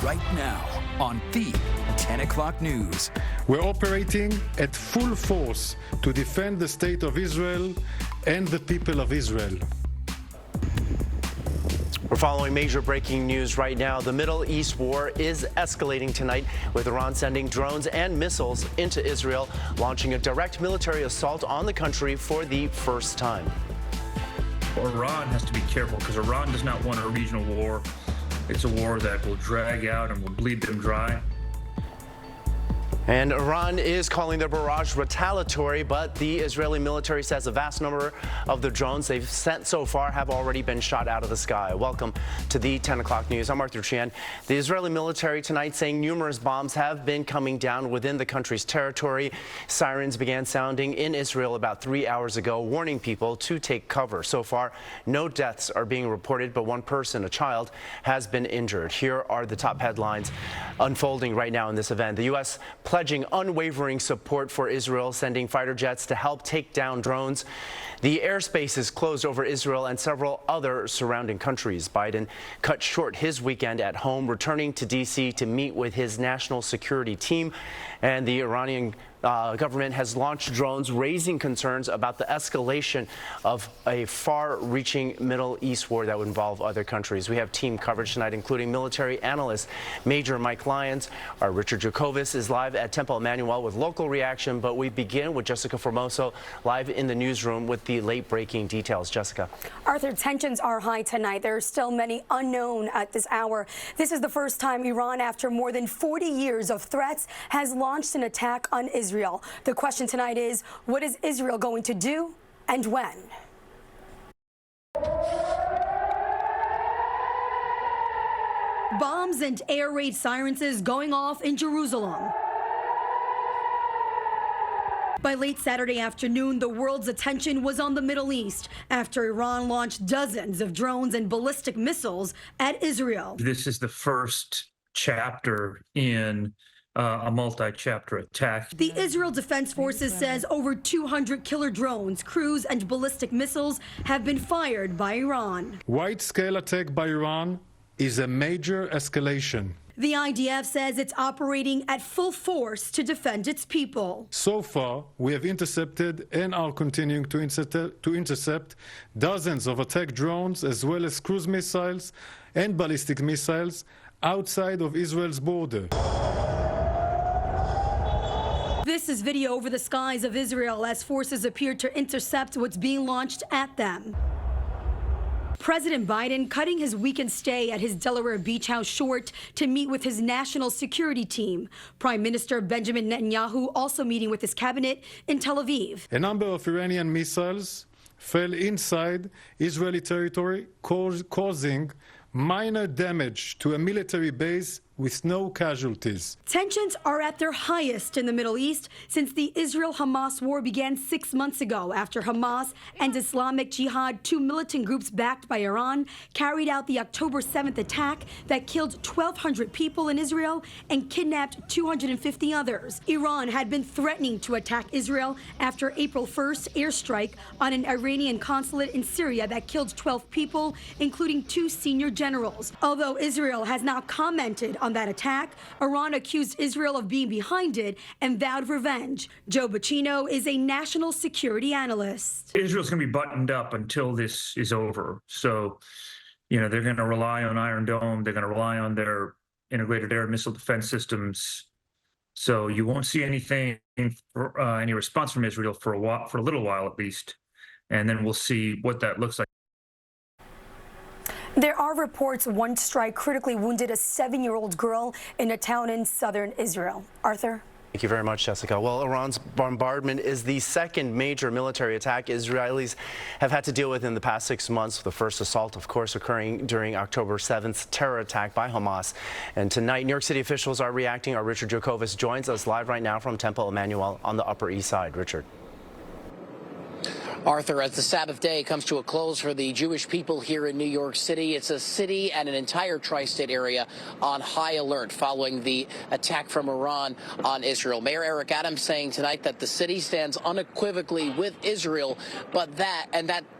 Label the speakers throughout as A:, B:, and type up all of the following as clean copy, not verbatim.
A: right now on the 10 o'clock news.
B: We're operating at full force to defend the state of Israel and the people of Israel.
C: We're following major breaking news right now. The Middle East war is escalating tonight, with Iran sending drones and missiles into Israel, launching a direct military assault on the country for the first time.
D: Iran has to be careful because Iran does not want a regional war. It's a war that will drag out and will bleed them dry.
C: And Iran is calling their barrage retaliatory, but the Israeli military says a vast number of the drones they've sent so far have already been shot out of the sky. Welcome to the 10 o'clock news. I'm Arthur Chien. The Israeli military tonight saying numerous bombs have been coming down within the country's territory. Sirens began sounding in Israel about 3 hours ago, warning people to take cover. So far, no deaths are being reported, but one person, a child, has been injured. Here are the top headlines unfolding right now in this event. The U.S. pledging unwavering support for Israel, sending fighter jets to help take down drones. The airspace is closed over Israel and several other surrounding countries. Biden cut short his weekend at home, returning to D.C. to meet with his national security team. And the Iranian government has launched drones, raising concerns about the escalation of a far-reaching Middle East war that would involve other countries. We have team coverage tonight, including military analyst Major Mike Lyons. Our Richard Jacobus is live at Temple Emmanuel with local reaction, but we begin with Jessica Formoso live in the newsroom with the late-breaking details. Jessica.
E: Arthur, tensions are high tonight. There are still many unknown at this hour. This is the first time Iran, after more than 40 years of threats, has launched an attack on Israel. The question tonight is, what is Israel going to do and when?
F: Bombs and air raid sirens going off in Jerusalem. By late Saturday afternoon, the world's attention was on the Middle East after Iran launched dozens of drones and ballistic missiles at Israel.
D: This is the first chapter in a multi-chapter attack.
F: The Israel Defense Forces says over 200 killer drones, cruise and ballistic missiles have been fired by Iran.
B: Wide-scale attack by Iran is a major escalation.
F: The IDF says it's operating at full force to defend its people.
B: So far, we have intercepted and are continuing to intercept dozens of attack drones as well as cruise missiles and ballistic missiles outside of Israel's border.
F: This is video over the skies of Israel as forces appear to intercept what's being launched at them. President Biden cutting his weekend stay at his Delaware beach house short to meet with his national security team. Prime Minister Benjamin Netanyahu also meeting with his cabinet in Tel Aviv.
B: A number of Iranian missiles fell inside Israeli territory, causing minor damage to a military base with no casualties.
F: Tensions are at their highest in the Middle East since the Israel-Hamas war began 6 months ago after Hamas and Islamic Jihad, two militant groups backed by Iran, carried out the October 7th attack that killed 1,200 people in Israel and kidnapped 250 others. Iran had been threatening to attack Israel after April 1st airstrike on an Iranian consulate in Syria that killed 12 people, including 2 senior generals. Although Israel has not commented on that attack, Iran accused Israel of being behind it and vowed revenge. Joe Bacino is a national security analyst.
D: Israel's going to be buttoned up until this is over. So, they're going to rely on Iron Dome. They're going to rely on their integrated air and missile defense systems. So you won't see anything, any response from Israel for a little while at least. And then we'll see what that looks like.
E: There are reports one strike critically wounded a 7-year-old girl in a town in southern Israel. Arthur?
C: Thank you very much, Jessica. Well, Iran's bombardment is the second major military attack Israelis have had to deal with in the past 6 months. The first assault, of course, occurring during October 7th terror attack by Hamas. And tonight, New York City officials are reacting. Our Richard Jacobus joins us live right now from Temple Emmanuel on the Upper East Side. Richard.
G: Arthur, as the Sabbath day comes to a close for the Jewish people here in New York City, it's a city and an entire tri-state area on high alert following the attack from Iran on Israel. Mayor Eric Adams saying tonight that the city stands unequivocally with Israel, but that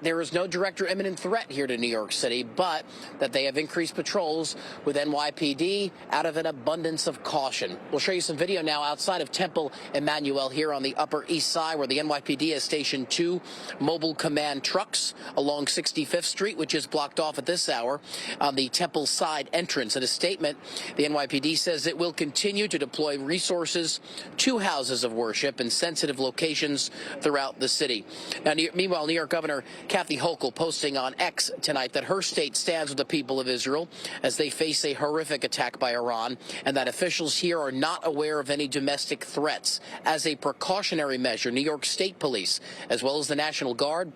G: there is no direct or imminent threat here to New York City, but that they have increased patrols with NYPD out of an abundance of caution. We'll show you some video now outside of Temple Emmanuel here on the Upper East Side, where the NYPD has stationed 2 mobile command trucks along 65th Street, which is blocked off at this hour on the Temple side entrance. In a statement, the NYPD says it will continue to deploy resources to houses of worship in sensitive locations throughout the city. Now, meanwhile, New York Governor Kathy Hochul posting on X tonight that her state stands with the people of Israel as they face a horrific attack by Iran, and that officials here are not aware of any domestic threats. As a precautionary measure, New York State Police, as well as the National Guard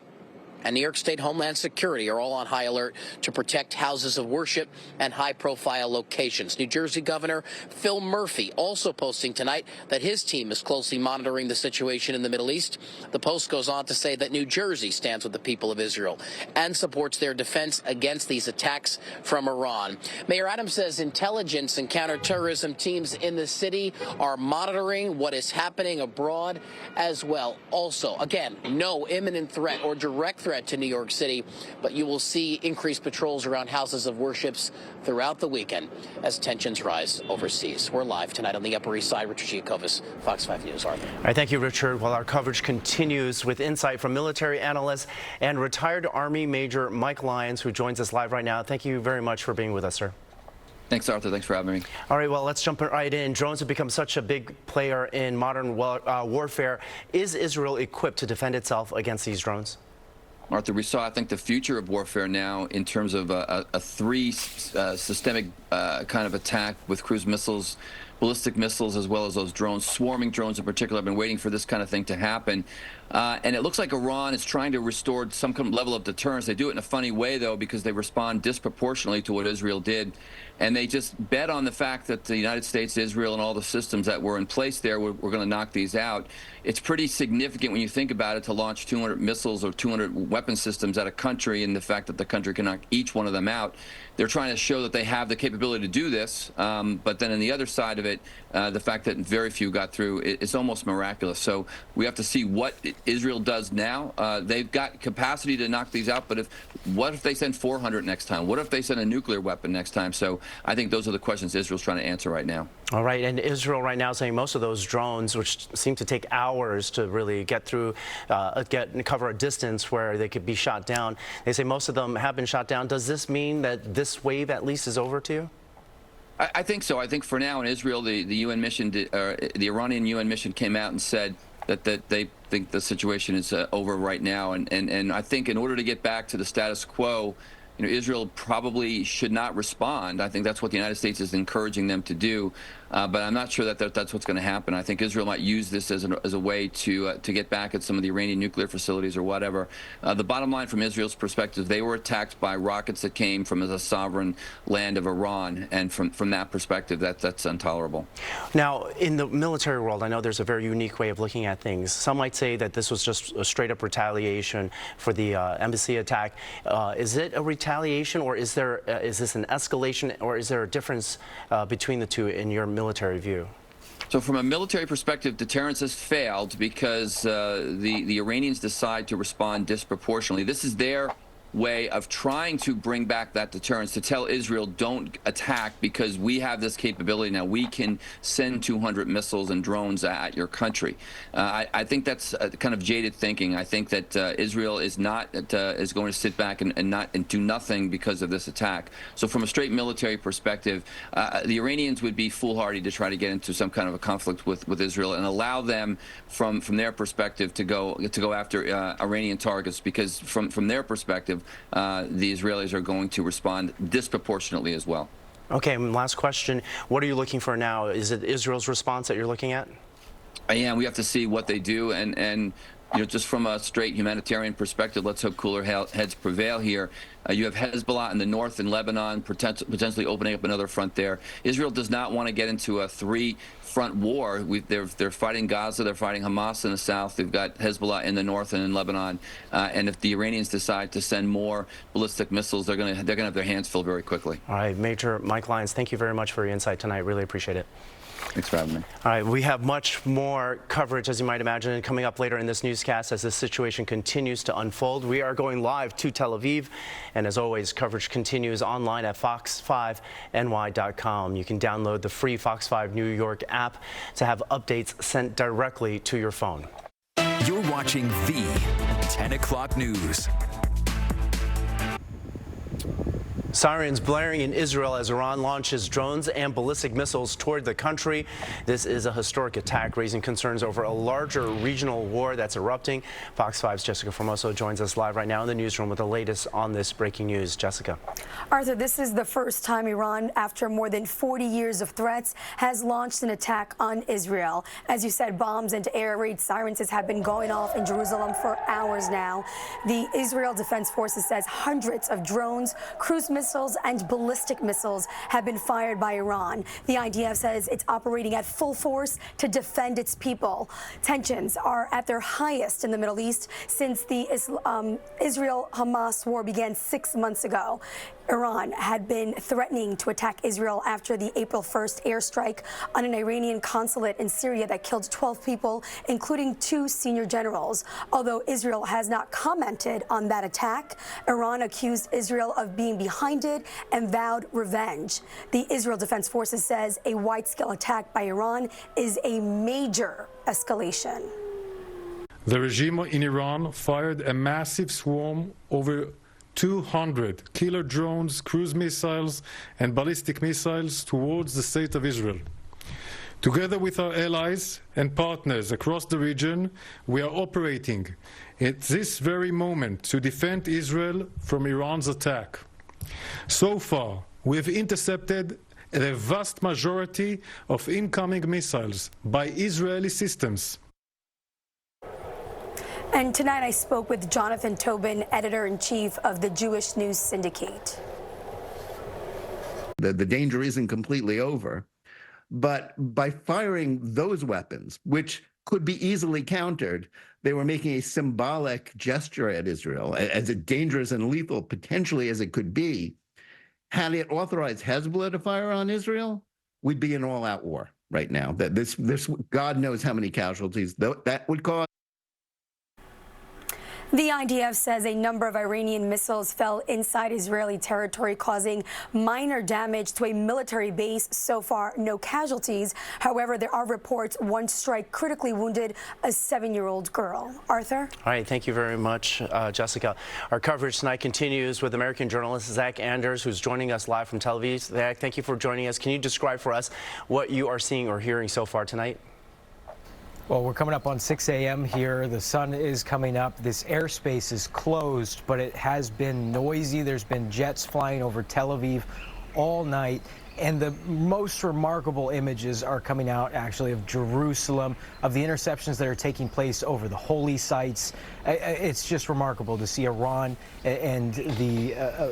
G: and New York State Homeland Security are all on high alert to protect houses of worship and high-profile locations. New Jersey Governor Phil Murphy also posting tonight that his team is closely monitoring the situation in the Middle East. The Post goes on to say that New Jersey stands with the people of Israel and supports their defense against these attacks from Iran. Mayor Adams says intelligence and counterterrorism teams in the city are monitoring what is happening abroad as well. Also, again, no imminent threat or direct threat to New York City, but you will see increased patrols around houses of worships throughout the weekend as tensions rise overseas. We're live tonight on the Upper East Side. Richard Giacovis, Fox 5 News. Arthur.
C: All right, thank you, Richard. Well, our coverage continues with insight from military analyst and retired Army Major Mike Lyons, who joins us live right now. Thank you very much for being with us, sir.
H: Thanks, Arthur. Thanks for having me.
C: All right, well, let's jump right in. Drones have become such a big player in modern warfare. Is Israel equipped to defend itself against these drones?
H: Arthur, we saw, I think, the future of warfare now in terms of a 3 systemic kind of attack with cruise missiles, ballistic missiles, as well as those drones, swarming drones in particular. I've been waiting for this kind of thing to happen. And it looks like Iran is trying to restore some kind of level of deterrence. They do it in a funny way, though, because they respond disproportionately to what Israel did. And they just bet on the fact that the United States, Israel, and all the systems that were in place there were going to knock these out. It's pretty significant when you think about it to launch 200 missiles or 200 weapon systems at a country, and the fact that the country can knock each one of them out. They're trying to show that they have the capability to do this, but then on the other side of it, the fact that very few got through, it's almost miraculous. So we have to see what Israel does now. They've got capacity to knock these out, but what if they send 400 next time? What if they send a nuclear weapon next time? So I think those are the questions Israel's trying to answer right now.
C: All right, and Israel right now is saying most of those drones, which seem to take hours to really get through, cover a distance where they could be shot down, they say most of them have been shot down. Does this mean that this wave at least is over to you?
H: I think so. I think for now in Israel, the UN mission, the Iranian UN mission came out and said that they think the situation is over right now. And I think in order to get back to the status quo, Israel probably should not respond. I think that's what the United States is encouraging them to do. But I'm not sure that that's what's going to happen. I think Israel might use this as a way to get back at some of the Iranian nuclear facilities or whatever. The bottom line from Israel's perspective, they were attacked by rockets that came from the sovereign land of Iran, and from that perspective, that's intolerable.
C: Now, in the military world, I know there's a very unique way of looking at things. Some might say that this was just a straight-up retaliation for the embassy attack. Is it a retaliation, or is this an escalation, or is there a difference between the two in your military view?
H: So from a military perspective, deterrence has failed because the Iranians decide to respond disproportionately. This is their way of trying to bring back that deterrence, to tell Israel, don't attack because we have this capability now. We can send 200 missiles and drones at your country. I think that's kind of jaded thinking. I think that Israel is going to sit back and do nothing because of this attack. So from a straight military perspective, the Iranians would be foolhardy to try to get into some kind of a conflict with Israel and allow them from their perspective to go after Iranian targets, because from their perspective, the Israelis are going to respond disproportionately as well.
C: Okay, and last question. What are you looking for now? Is it Israel's response that you're looking at?
H: Yeah, we have to see what they do, and just from a straight humanitarian perspective, let's hope cooler heads prevail here. You have Hezbollah in the north in Lebanon, potentially opening up another front there. Israel does not want to get into a three-front war. They're fighting Gaza, they're fighting Hamas in the south. They've got Hezbollah in the north and in Lebanon. And if the Iranians decide to send more ballistic missiles, they're going to have their hands full very quickly.
C: All right, Major Mike Lyons, thank you very much for your insight tonight. Really appreciate it.
H: Thanks for having me.
C: All right, we have much more coverage, as you might imagine, coming up later in this newscast as this situation continues to unfold. We are going live to Tel Aviv, and as always, coverage continues online at fox5ny.com. You can download the free Fox 5 New York app to have updates sent directly to your phone.
A: You're watching the 10 o'clock news.
C: Sirens blaring in Israel as Iran launches drones and ballistic missiles toward the country. This is a historic attack, raising concerns over a larger regional war that's erupting. Fox 5's Jessica Formoso joins us live right now in the newsroom with the latest on this breaking news. Jessica.
E: Arthur, this is the first time Iran, after more than 40 years of threats, has launched an attack on Israel. As you said, bombs and air raid sirens have been going off in Jerusalem for hours now. The Israel Defense Forces says hundreds of drones, cruise missiles, and ballistic missiles have been fired by Iran. The IDF says it's operating at full force to defend its people. Tensions are at their highest in the Middle East since the Israel-Hamas war began 6 months ago. Iran had been threatening to attack Israel after the April 1st airstrike on an Iranian consulate in Syria that killed 12 people, including 2 senior generals. Although Israel has not commented on that attack, Iran accused Israel of being behind it and vowed revenge. The Israel Defense Forces says a wide-scale attack by Iran is a major escalation.
B: The regime in Iran fired a massive swarm over 200 killer drones, cruise missiles, and ballistic missiles towards the state of Israel. Together with our allies and partners across the region, we are operating at this very moment to defend Israel from Iran's attack. So far, we have intercepted the vast majority of incoming missiles by Israeli systems.
E: And tonight I spoke with Jonathan Tobin, editor-in-chief of the Jewish News Syndicate.
I: The danger isn't completely over, but by firing those weapons, which could be easily countered, they were making a symbolic gesture at Israel, as dangerous and lethal potentially as it could be. Had it authorized Hezbollah to fire on Israel, we'd be in all-out war right now. That this God knows how many casualties that would cause.
E: The IDF says a number of Iranian missiles fell inside Israeli territory, causing minor damage to a military base. So far, no casualties. However, there are reports one strike critically wounded a 7-year-old girl. Arthur?
C: All right, thank you very much, Jessica. Our coverage tonight continues with American journalist Zach Anders, who's joining us live from Tel Aviv. Zach, thank you for joining us. Can you describe for us what you are seeing or hearing so far tonight?
J: Well, we're coming up on 6 a.m. here. The sun is coming up. This airspace is closed, but it has been noisy. There's been jets flying over Tel Aviv all night. And the most remarkable images are coming out, actually, of Jerusalem, of the interceptions that are taking place over the holy sites. It's just remarkable to see Iran and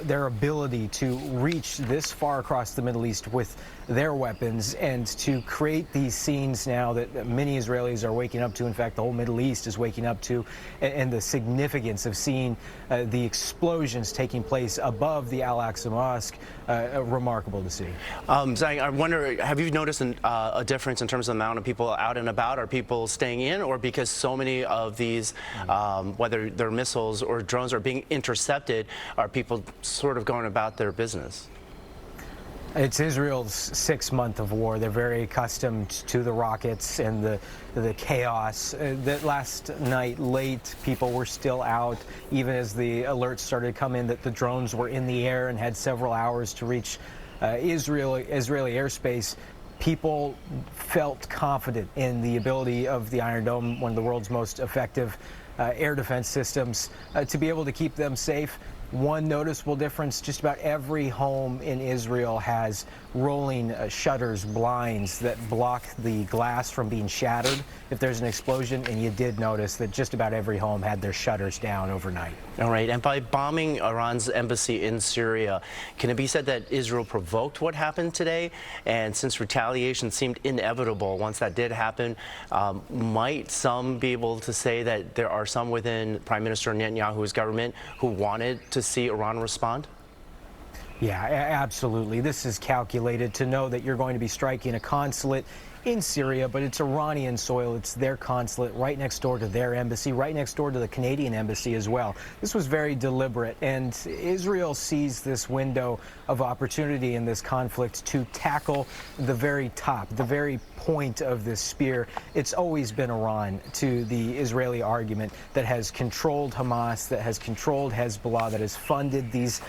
J: their ability to reach this far across the Middle East with their weapons and to create these scenes now that many Israelis are waking up to. In fact, the whole Middle East is waking up to, and the significance of seeing the explosions taking place above the Al-Aqsa Mosque, remarkable to see.
C: Zach, I wonder, have you noticed a difference in terms of the amount of people out and about? Are people staying in, or because so many of these, whether they're missiles or drones, are being intercepted, are people sort of going about their business?
J: It's Israel's 6th month of war. They're very accustomed to the rockets and the chaos. That last night late, people were still out, even as the alerts started to come in that the drones were in the air and had several hours to reach Israeli airspace. People felt confident in the ability of the Iron Dome, one of the world's most effective air defense systems, to be able to keep them safe. one noticeable difference: just about every home in Israel has rolling shutters, blinds that block the glass from being shattered if there's an explosion, and you did notice that just about every home had their shutters down overnight.
C: All right, and by bombing Iran's embassy in Syria, can it be said that Israel provoked what happened today? And since retaliation seemed inevitable once that did happen, might some be able to say that there are some within Prime Minister Netanyahu's government who wanted to see Iran respond?
J: Yeah, absolutely. This is calculated to know that you're going to be striking a consulate in Syria, but it's Iranian soil. It's their consulate right next door to their embassy, right next door to the Canadian embassy as well. This was very deliberate, and Israel sees this window of opportunity in this conflict to tackle the very top, the very point of this spear. It's always been Iran, to the Israeli argument, that has controlled Hamas, that has controlled Hezbollah, that has funded these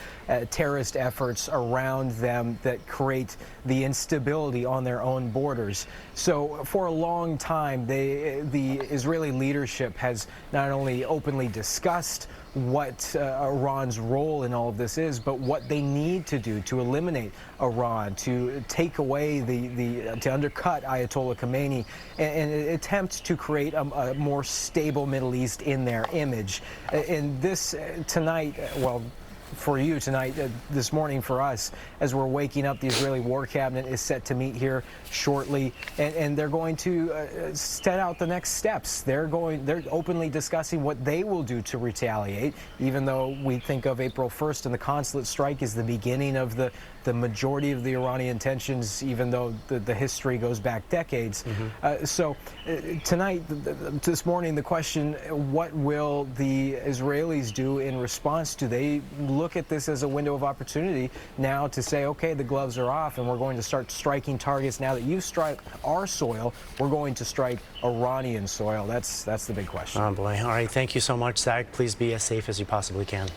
J: terrorist efforts around them that create the instability on their own borders. So for a long time, the Israeli leadership has not only openly discussed what Iran's role in all of this is, but what they need to do to eliminate Iran, to take away to undercut Ayatollah Khomeini, and attempt to create a more stable Middle East in their image. And this tonight, well, for you tonight, this morning for us, as we're waking up, the Israeli War Cabinet is set to meet here shortly, and they're going to set out the next steps. They're openly discussing what they will do to retaliate, even though we think of April 1st and the consulate strike as the beginning of the majority of the Iranian tensions, even though the history goes back decades. So tonight, this morning, the question: what will the Israelis do in response? Do they look at this as a window of opportunity now to say, okay, the gloves are off and we're going to start striking targets? Now that you've struck our soil, we're going to strike Iranian soil. That's the big question.
C: Oh boy. All right, thank you so much, Zach. Please be as safe as you possibly can.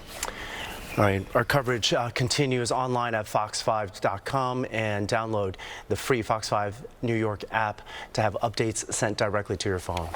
C: All right, our coverage continues online at fox5.com, and download the free Fox 5 New York app to have updates sent directly to your phone.